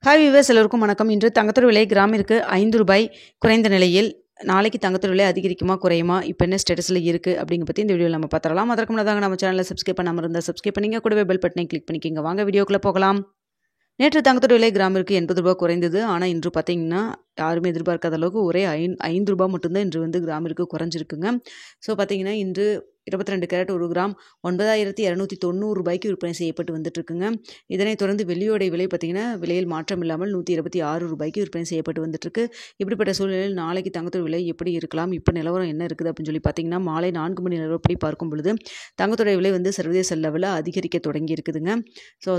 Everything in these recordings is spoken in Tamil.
ஹாய் வியூவர்ஸ், எல்லோருக்கும் வணக்கம். இன்று தங்கத்தோட விலை கிராமிற்கு ₹5 குறைந்த நிலையில். நாளைக்கு தங்கத்தோட விலை அதிகரிக்குமா குறையுமா, இப்போ என்ன ஸ்டேட்டஸில் இருக்குது அப்படிங்க பற்றி இந்த வீடியோவில் நம்ம பார்த்துடலாம். அதற்கு முன்னதாக நம்ம சேனலில் சப்ஸ்கிரைப் பண்ணாமல் இருந்தால் சப்ஸ்கிரைப் பண்ணிங்க, கூடவே பெல் பட்டனை கிளிக் பண்ணிக்கிங்க. வாங்க வீடியோக்குள்ளே போகலாம். நேற்று தங்கத்தோட விலை கிராமிற்கு ₹80 குறைந்தது. ஆனால் இன்று பார்த்தீங்கன்னா யாருமே எதிர்பார்க்காத அளவுக்கு ஒரே ₹5 மட்டும்தான் இன்று வந்து கிராமிற்கு குறைஞ்சிருக்குங்க. ஸோ பார்த்தீங்கன்னா இன்று 22 கேரட் 1 கிராம் ₹9,290 விற்பனை செய்யப்பட்டு வந்துட்டுருக்குங்க. இதனைத் தொடர்ந்து வெள்ளியோடைய விலை பார்த்தீங்கன்னா விலையில் மாற்றம் இல்லாமல் ₹126 விற்பனை செய்யப்பட்டு வந்துட்டுருக்கு. இப்படிப்பட்ட சூழ்நிலையில் நாளைக்கு தங்கத்தோட விலை எப்படி இருக்கலாம், இப்போ நிலவரம் என்ன இருக்குது அப்படின்னு சொல்லி பார்த்தீங்கன்னா மாலை 4 மணி நிலவரப்படி பார்க்கும் பொழுது தங்கத்தோட விலை வந்து சர்வதேச லெவலில் அதிகரிக்க தொடங்கி இருக்குதுங்க. ஸோ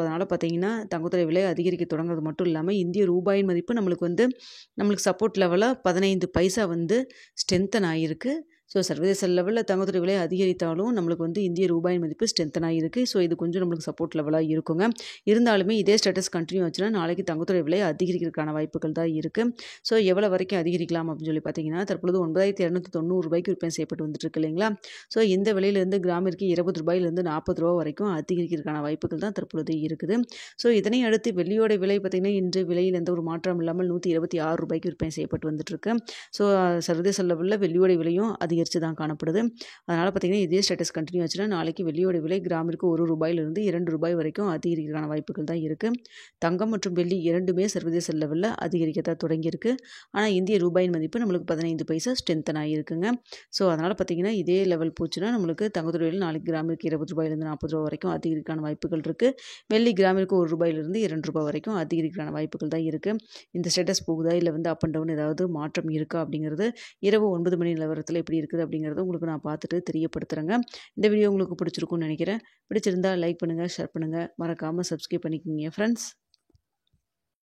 அதனால் பார்த்தீங்கன்னா தங்கத்தோட விலை அதிகரிக்க தொடங்குறது மட்டும் இல்லாமல் இந்திய ரூபாயின் மதிப்பு நம்மளுக்கு சப்போர்ட் லெவலில் 15 பைசா வந்து ஸ்ட்ரென்தன் ஆகிருக்கு. ஸோ சர்வதேச லெவலில் தங்கத்தோட விலை அதிகரித்தாலும் நம்மளுக்கு வந்து இந்திய ரூபாயின் மதிப்பு ஸ்ட்ரென்தன் ஆகிருக்கு. ஸோ இது கொஞ்சம் நம்மளுக்கு சப்போர்ட் லெவலாக இருக்குங்க. இருந்தாலுமே இதே ஸ்டேட்டஸ் கண்டினியூ ஆச்சுன்னா நாளைக்கு தங்கத்தோட விலை அதிகரிக்கிறதுக்கான வாய்ப்புகள் தான் இருக்குது. ஸோ எவ்வளோ வரைக்கும் அதிகரிக்கலாம் அப்படின்னு சொல்லி பார்த்தீங்கன்னா தற்பொழுது ₹9,290 விற்பனை செய்யப்பட்டு வந்துட்டு இருக்கு இல்லைங்களா. ஸோ இந்த விலையிலேருந்து கிராமிற்கு ₹20 40 வரைக்கும் அதிகரிக்கிறதுக்கான வாய்ப்புகள் தான் தற்பொழுது இருக்குது. ஸோ இதனை அடுத்து வெள்ளியோட விலை பார்த்தீங்கன்னா இன்று விலையில் எந்த ஒரு மாற்றம் இல்லாமல் ₹126 விற்பனை செய்யப்பட்டு வந்துட்டுருக்கு. ஸோ சர்வதேச லெவலில் வெள்ளியோட விலையும் அதிகரித்து தான் காணப்படுது. அதனால் பார்த்தீங்கன்னா இதே ஸ்டேட்டஸ் கண்டினியூ ஆச்சுன்னா நாளைக்கு வெள்ளியோட விலை கிராமிற்கு ₹1 2 வரைக்கும் அதிகரிக்கிறதுக்கான வாய்ப்புகள் தான் இருக்குது. தங்கம் மற்றும் வெள்ளி இரண்டுமே சர்வதேச லெவலில் அதிகரிக்கத்தான் தொடங்கியிருக்கு. ஆனால் இந்திய ரூபாயின் மதிப்பு நம்மளுக்கு 15 பைசா ஸ்ட்ரென்தன் ஆகியிருக்குங்க. ஸோ அதனால் பார்த்தீங்கன்னா இதே லெவல் போச்சுன்னா நம்மளுக்கு தங்கத்தோட விலை நாளைக்கு கிராமிற்கு ₹20 40 வரைக்கும் அதிகரிக்கான வாய்ப்புகள் இருக்குது. வெள்ளி கிராமிற்கு ₹1 வரைக்கும் அதிகரிக்கான வாய்ப்புகள் தான் இருக்குது. இந்த ஸ்டேட்டஸ் போகுதா இல்லை வந்து அப் அண்ட் டவுன் ஏதாவது மாற்றம் இருக்கா அப்படிங்கிறது இரவு 9 மணி நிலவரத்தில் எப்படி இருக்குது அப்படிங்கிறத உங்களுக்கு நான் பார்த்துட்டு தெரியப்படுத்துகிறேங்க. இந்த வீடியோ உங்களுக்கு பிடிச்சிருக்கும்னு நினைக்கிறேன். பிடிச்சிருந்தா லைக் பண்ணுங்கள், ஷேர் பண்ணுங்கள், மறக்காமல் சப்ஸ்கிரைப் பண்ணிக்கோங்க ஃப்ரெண்ட்ஸ்.